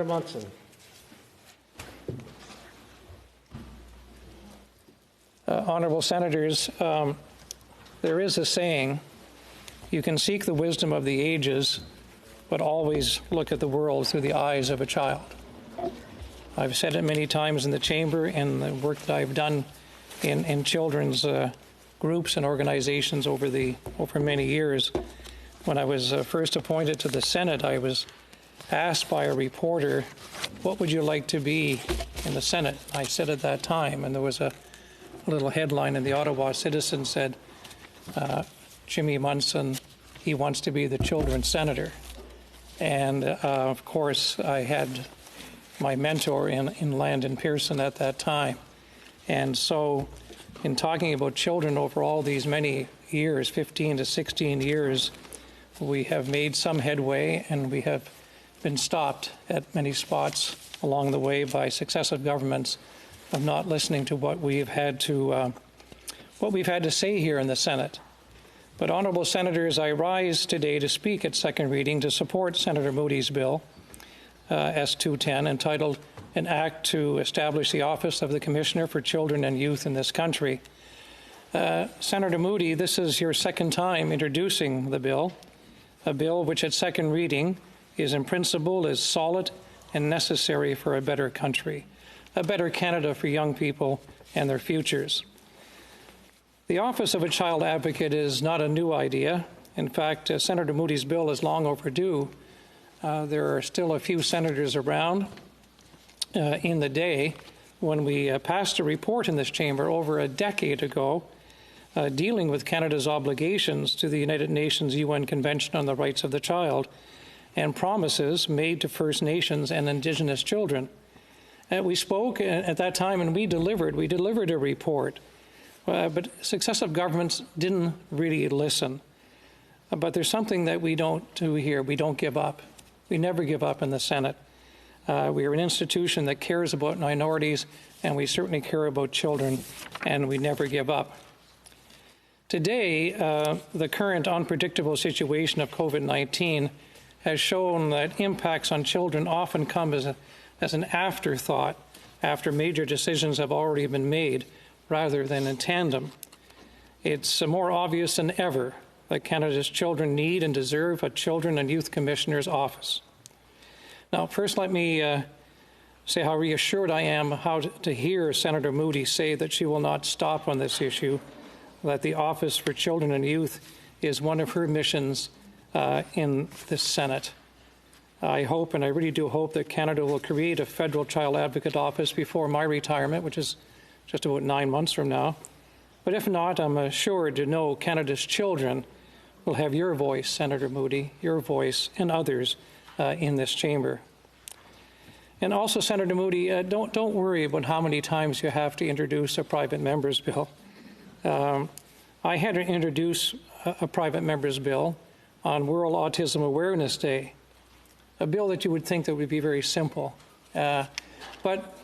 Munson. Honorable Senators, there is a saying, you can seek the wisdom of the ages, but always look at the world through the eyes of a child. I've said it many times in the chamber and the work that I've done in children's groups and organizations over many years. When I was first appointed to the Senate, I was asked by a reporter, what would you like to be in the Senate? I said at that time, and there was a little headline in the Ottawa Citizen said, Jimmy Munson, he wants to be the children's senator. And of course, I had my mentor in Landon Pearson at that time. And so in talking about children over all these many years, 15 to 16 years, we have made some headway, and we have been stopped at many spots along the way by successive governments of not listening to what we've had to say here in the Senate. But, honourable Senators, I rise today to speak at second reading to support Senator Moody's bill, S-210, entitled An Act to Establish the Office of the Commissioner for Children and Youth in this country. Senator Moody, this is your second time introducing the bill, a bill which at second reading is in principle is solid and necessary for a better country, a better Canada for young people and their futures. The office of a child advocate is not a new idea. In fact, Senator Moody's bill is long overdue. There are still a few senators around in the day when we passed a report in this chamber over a decade ago dealing with Canada's obligations to the United Nations UN Convention on the Rights of the Child and promises made to First Nations and Indigenous children. We spoke at that time, and we delivered a report, but successive governments didn't really listen. But there's something that we don't do here. We don't give up. We never give up in the Senate. We are an institution that cares about minorities, and we certainly care about children, and we never give up. Today, the current unpredictable situation of COVID-19 has shown that impacts on children often come as an afterthought after major decisions have already been made, rather than in tandem. It's more obvious than ever that Canada's children need and deserve a Children and Youth Commissioner's office. Now, first let me say how reassured I am to hear Senator Moody say that she will not stop on this issue, that the Office for Children and Youth is one of her missions in this Senate. I hope, and I really do hope, that Canada will create a federal child advocate office before my retirement, which is just about 9 months from now. But if not, I'm assured to know Canada's children will have your voice, Senator Moody, your voice, and others in this chamber. And also, Senator Moody, don't worry about how many times you have to introduce a private member's bill. I had to introduce a private member's bill on World Autism Awareness Day, a bill that you would think that would be very simple. But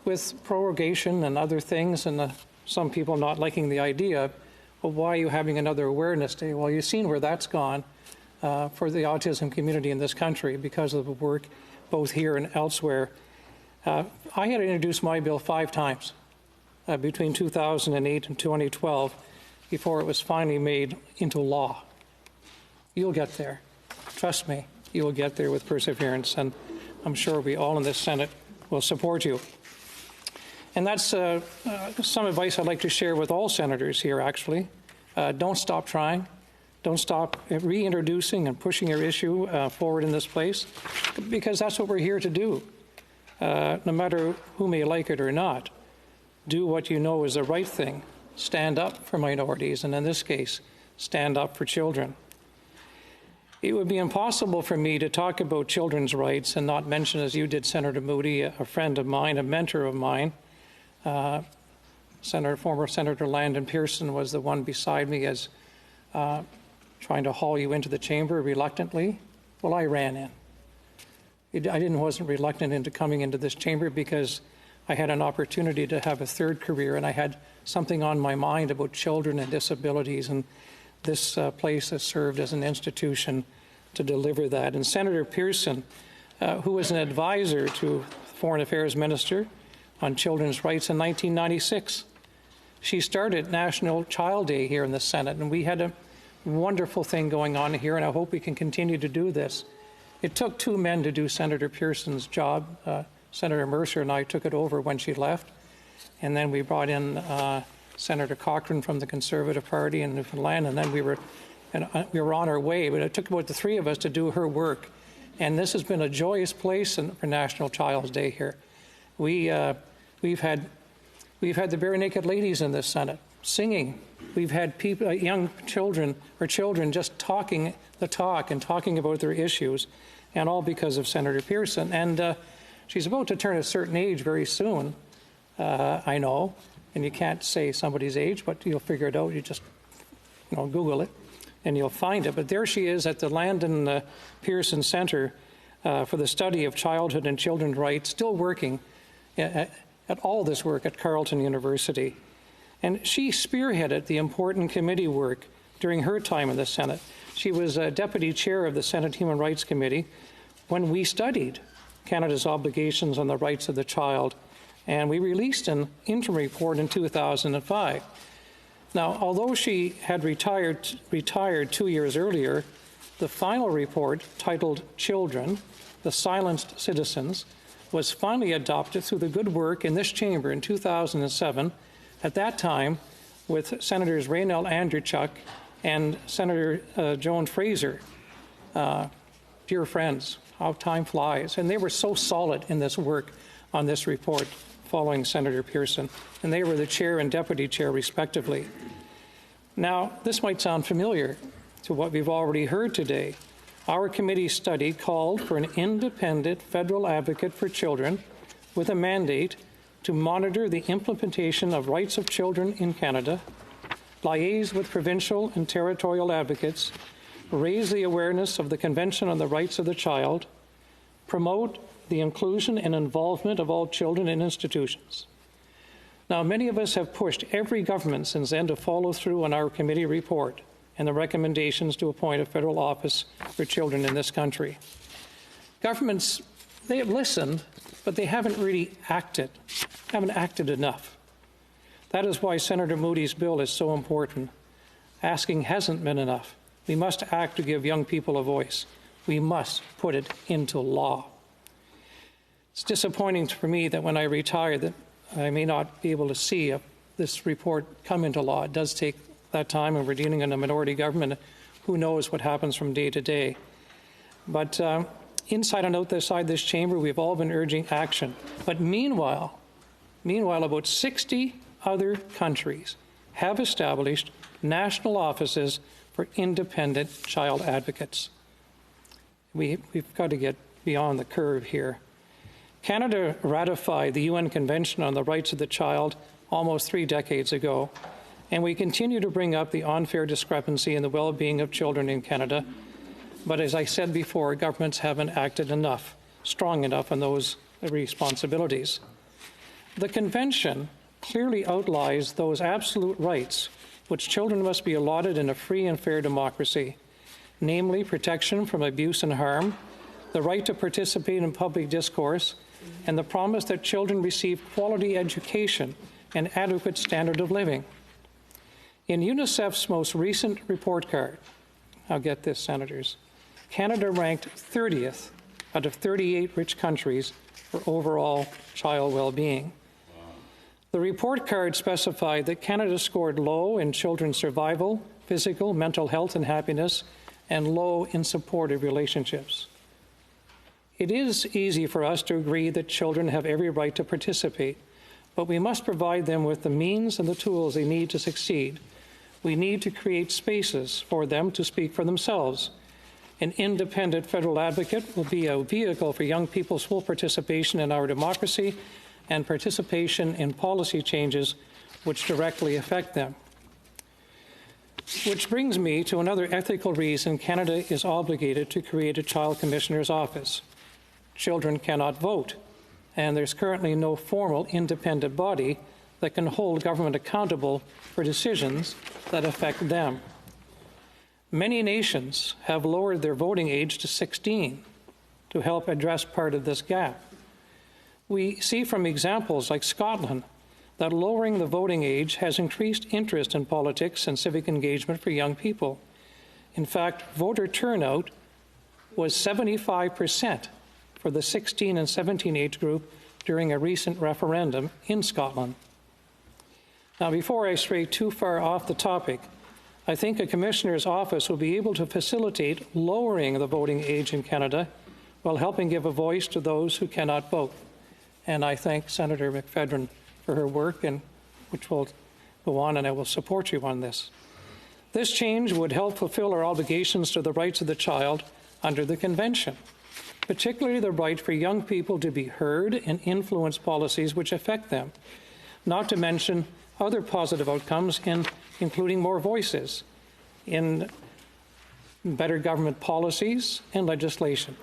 with prorogation and other things, and some people not liking the idea, well, why are you having another Awareness Day? Well, you've seen where that's gone for the autism community in this country because of the work both here and elsewhere. I had to introduce my bill 5 times between 2008 and 2012 before it was finally made into law. You'll get there. Trust me, you will get there with perseverance, and I'm sure we all in this Senate will support you. And that's some advice I'd like to share with all senators here, actually. Don't stop trying. Don't stop reintroducing and pushing your issue forward in this place, because that's what we're here to do. No matter who may like it or not, do what you know is the right thing. Stand up for minorities, and in this case, stand up for children. It would be impossible for me to talk about children's rights and not mention, as you did, Senator Moody, a friend of mine, a mentor of mine. Former Senator Landon Pearson was the one beside me as trying to haul you into the chamber reluctantly. Well, I ran in. I wasn't reluctant into coming into this chamber because I had an opportunity to have a third career, and I had something on my mind about children and disabilities, and this place has served as an institution to deliver that. And Senator Pearson who was an advisor to Foreign Affairs Minister on children's rights in 1996. She started National Child Day here in the Senate, and we had a wonderful thing going on here, and I hope we can continue to do this. It took two men to do Senator Pearson's job. Senator Mercer and I took it over when she left, and then we brought in Senator Cochrane from the Conservative Party in Newfoundland, and then we were on our way. But it took about the three of us to do her work, and this has been a joyous place for National Child's Day here. We've had the Bare Naked Ladies in this Senate singing. We've had people, young children or children just talking the talk and talking about their issues, and all because of Senator Pearson. And she's about to turn a certain age very soon, I know, and you can't say somebody's age, but you'll figure it out. You just Google it, and you'll find it. But there she is at the Landon Pearson Center for the Study of Childhood and Children's Rights, still working at all this work at Carleton University. And she spearheaded the important committee work during her time in the Senate. She was deputy chair of the Senate Human Rights Committee when we studied Canada's obligations on the rights of the child, and we released an interim report in 2005. Now, although she had retired 2 years earlier, the final report, titled Children, the Silenced Citizens, was finally adopted through the good work in this chamber in 2007, at that time with Senators Raynell Andrechuk and Senator Joan Fraser, dear friends, how time flies. And they were so solid in this work on this report following Senator Pearson, and they were the chair and deputy chair respectively. Now, this might sound familiar to what we've already heard today. Our committee study called for an independent federal advocate for children with a mandate to monitor the implementation of rights of children in Canada, liaise with provincial and territorial advocates, raise the awareness of the Convention on the Rights of the Child, promote the inclusion and involvement of all children in institutions. Now, many of us have pushed every government since then to follow through on our committee report and the recommendations to appoint a federal office for children in this country. Governments, they have listened, but they haven't really acted enough. That is why Senator Moody's bill is so important. Asking hasn't been enough. We must act to give young people a voice. We must put it into law. It's disappointing for me that when I retire that I may not be able to see this report come into law. It does take that time, and we're dealing in a minority government. Who knows what happens from day to day. But inside and outside this chamber, we've all been urging action. But meanwhile, about 60 other countries have established national offices for independent child advocates. We've got to get beyond the curve here. Canada ratified the UN Convention on the Rights of the Child almost 3 decades ago, and we continue to bring up the unfair discrepancy in the well-being of children in Canada. But as I said before, governments haven't acted strong enough on those responsibilities. The Convention clearly outlines those absolute rights which children must be allotted in a free and fair democracy, namely protection from abuse and harm, the right to participate in public discourse, and the promise that children receive quality education and adequate standard of living. In UNICEF's most recent report card, I'll get this, Senators, Canada ranked 30th out of 38 rich countries for overall child well-being. The report card specified that Canada scored low in children's survival, physical, mental health and happiness, and low in supportive relationships. It is easy for us to agree that children have every right to participate, but we must provide them with the means and the tools they need to succeed. We need to create spaces for them to speak for themselves. An independent federal advocate will be a vehicle for young people's full participation in our democracy and participation in policy changes which directly affect them. Which brings me to another ethical reason Canada is obligated to create a Child Commissioner's Office. Children cannot vote, and there's currently no formal independent body that can hold government accountable for decisions that affect them. Many nations have lowered their voting age to 16. to help address part of this gap. We see from examples like Scotland that lowering the voting age has increased interest in politics and civic engagement for young people. In fact, voter turnout was 75% for the 16 and 17 age group during a recent referendum in Scotland. Now, before I stray too far off the topic, I think a commissioner's office will be able to facilitate lowering the voting age in Canada while helping give a voice to those who cannot vote. And I thank Senator McFedrin for her work, and which will go on, and I will support you on this. This change would help fulfill our obligations to the rights of the child under the Convention, particularly the right for young people to be heard and influence policies which affect them, not to mention other positive outcomes, including more voices in better government policies and legislation,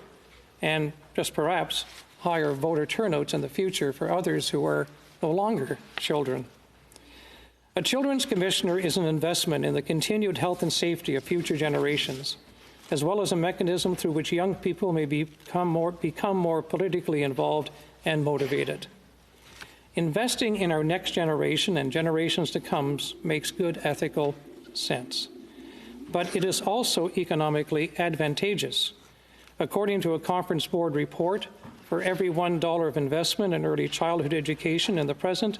and just perhaps higher voter turnouts in the future for others who are no longer children. A Children's Commissioner is an investment in the continued health and safety of future generations, as well as a mechanism through which young people may become more politically involved and motivated. Investing in our next generation and generations to come makes good ethical sense. But it is also economically advantageous. According to a Conference Board report, for every $1 of investment in early childhood education in the present,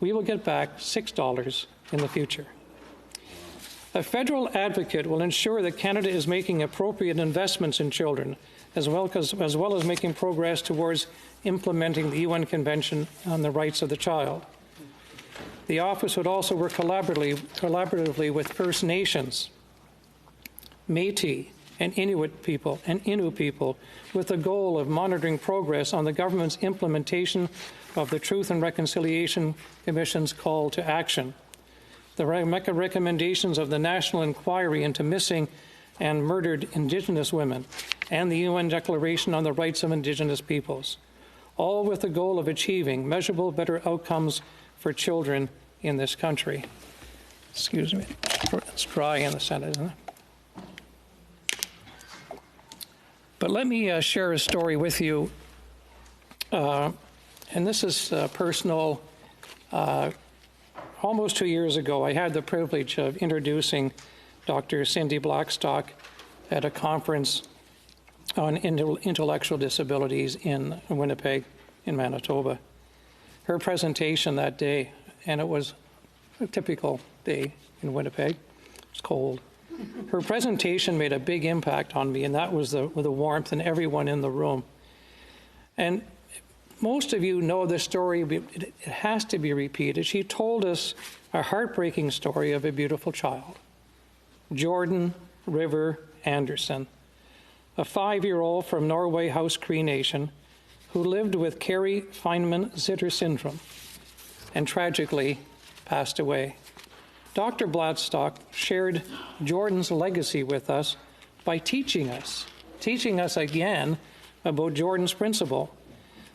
we will get back $6 in the future. A federal advocate will ensure that Canada is making appropriate investments in children, as well as making progress towards implementing the UN Convention on the Rights of the Child. The office would also work collaboratively with First Nations, Métis, and Inuit people with the goal of monitoring progress on the government's implementation of the Truth and Reconciliation Commission's call to action, the recommendations of the National Inquiry into Missing and Murdered Indigenous Women, and the UN Declaration on the Rights of Indigenous Peoples, all with the goal of achieving measurable better outcomes for children in this country. Excuse me, it's dry in the Senate, isn't it? But let me share a story with you, and this is personal. Almost 2 years ago, I had the privilege of introducing Dr. Cindy Blackstock at a conference on intellectual disabilities in Winnipeg, in Manitoba. Her presentation that day, and it was a typical day in Winnipeg, it's cold. Her presentation made a big impact on me, and that was the warmth and everyone in the room. And most of you know this story, it has to be repeated. She told us a heartbreaking story of a beautiful child, Jordan River Anderson, a 5-year-old from Norway House Cree Nation who lived with Carrie Feynman-Zitter syndrome and tragically passed away. Dr. Blackstock shared Jordan's legacy with us by teaching us again about Jordan's principle.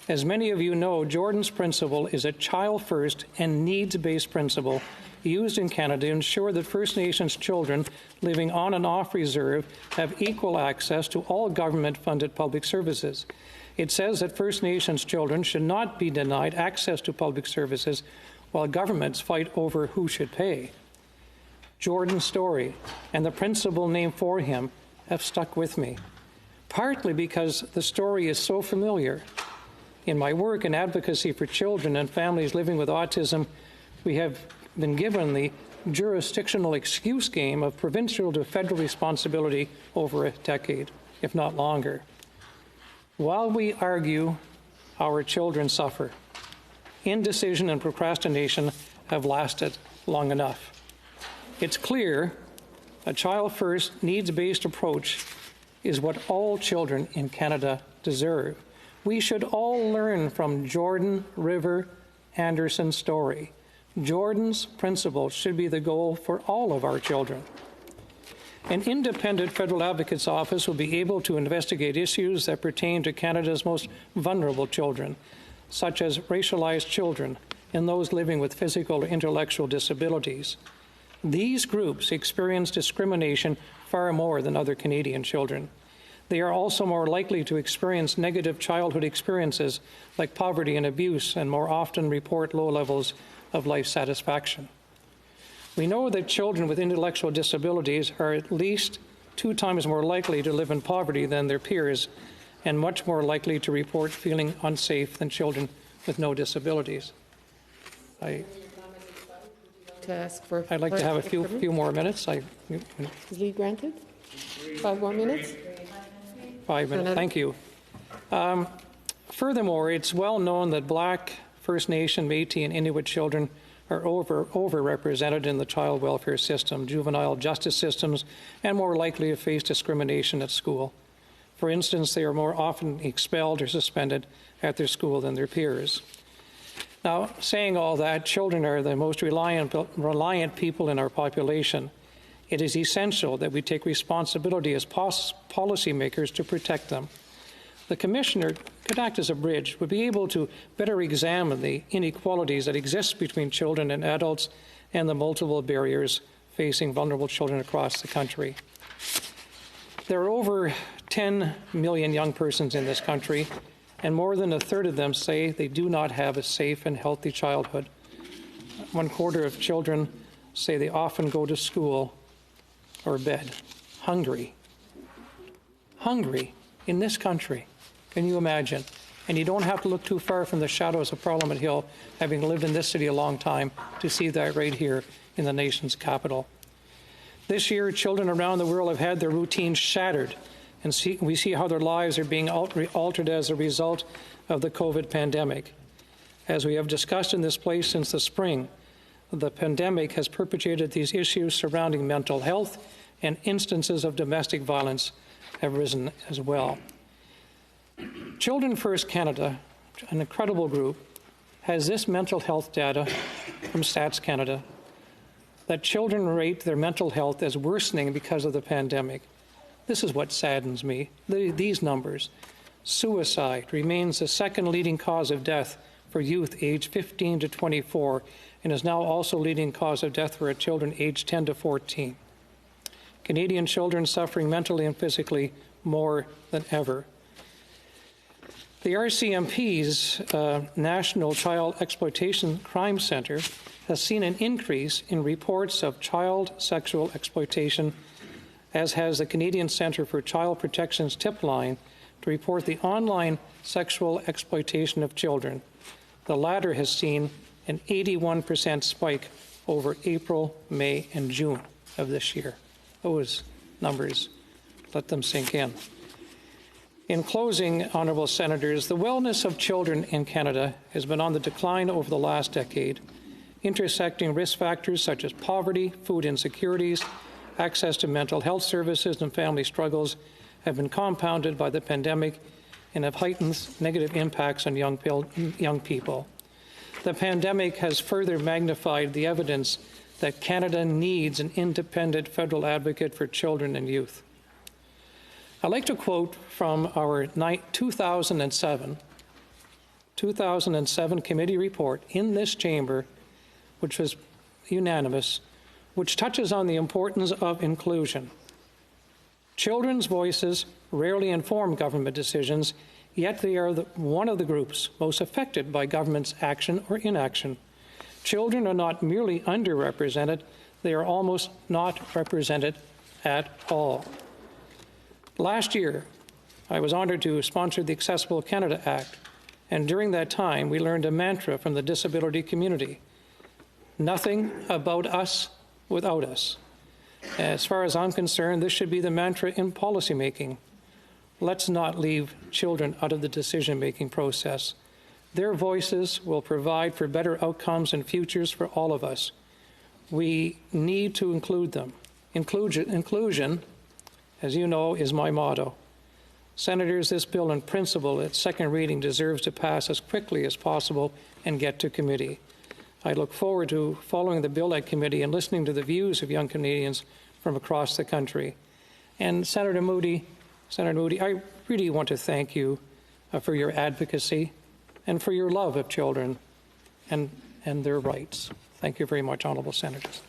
As many of you know, Jordan's principle is a child-first and needs-based principle used in Canada to ensure that First Nations children living on and off reserve have equal access to all government-funded public services. It says that First Nations children should not be denied access to public services while governments fight over who should pay. Jordan's story and the principle named for him have stuck with me, partly because the story is so familiar. In my work in advocacy for children and families living with autism, we have been given the jurisdictional excuse game of provincial to federal responsibility over a decade, if not longer. While we argue, our children suffer. Indecision and procrastination have lasted long enough. It's clear a child-first, needs-based approach is what all children in Canada deserve. We should all learn from Jordan River Anderson's story. Jordan's principle should be the goal for all of our children. An independent federal advocate's office will be able to investigate issues that pertain to Canada's most vulnerable children, such as racialized children and those living with physical or intellectual disabilities. These groups experience discrimination far more than other Canadian children. They are also more likely to experience negative childhood experiences like poverty and abuse, and more often report low levels of life satisfaction. We know that children with intellectual disabilities are at least 2 times more likely to live in poverty than their peers, and much more likely to report feeling unsafe than children with no disabilities. I'd like to have a few more minutes. Is leave granted? 5 more minutes? 5 minutes. Thank you. Furthermore, it's well known that Black, First Nation, Métis, and Inuit children are overrepresented in the child welfare system, juvenile justice systems, and more likely to face discrimination at school. For instance, they are more often expelled or suspended at their school than their peers. Now, saying all that, children are the most reliant people in our population. It is essential that we take responsibility as policymakers to protect them. The Commissioner could act as a bridge, would be able to better examine the inequalities that exist between children and adults and the multiple barriers facing vulnerable children across the country. There are over 10 million young persons in this country, and more than a third of them say they do not have a safe and healthy childhood. 1/4 of children say they often go to school or bed hungry. Hungry in this country. Can you imagine? And you don't have to look too far from the shadows of Parliament Hill, having lived in this city a long time, to see that right here in the nation's capital. This year, children around the world have had their routines shattered, and we see how their lives are being altered as a result of the COVID pandemic. As we have discussed in this place since the spring, the pandemic has perpetuated these issues surrounding mental health, and instances of domestic violence have risen as well. Children First Canada, an incredible group, has this mental health data from Stats Canada that children rate their mental health as worsening because of the pandemic. This is what saddens me, these numbers. Suicide remains the second leading cause of death for youth aged 15 to 24 and is now also leading cause of death for children aged 10 to 14. Canadian children suffering mentally and physically more than ever. The RCMP's National Child Exploitation Crime Centre has seen an increase in reports of child sexual exploitation, as has the Canadian Centre for Child Protection's tip line to report the online sexual exploitation of children. The latter has seen an 81% spike over April, May, and June of this year. Those numbers, let them sink in. In closing, honourable senators, the wellness of children in Canada has been on the decline over the last decade. Intersecting risk factors such as poverty, food insecurities, access to mental health services, and family struggles have been compounded by the pandemic and have heightened negative impacts on young people. The pandemic has further magnified the evidence that Canada needs an independent federal advocate for children and youth. I'd like to quote from our 2007 committee report in this chamber, which was unanimous, which touches on the importance of inclusion. Children's voices rarely inform government decisions, yet they are one of the groups most affected by government's action or inaction. Children are not merely underrepresented, they are almost not represented at all. Last year, I was honoured to sponsor the Accessible Canada Act, and during that time, we learned a mantra from the disability community: nothing about us without us. As far as I'm concerned, this should be the mantra in policymaking. Let's not leave children out of the decision-making process. Their voices will provide for better outcomes and futures for all of us. We need to include them. Inclusion, as you know, is my motto. Senators, this bill in principle at second reading deserves to pass as quickly as possible and get to committee. I look forward to following the bill at committee and listening to the views of young Canadians from across the country. And Senator Moody, I really want to thank you for your advocacy and for your love of children and their rights. Thank you very much, honourable senators.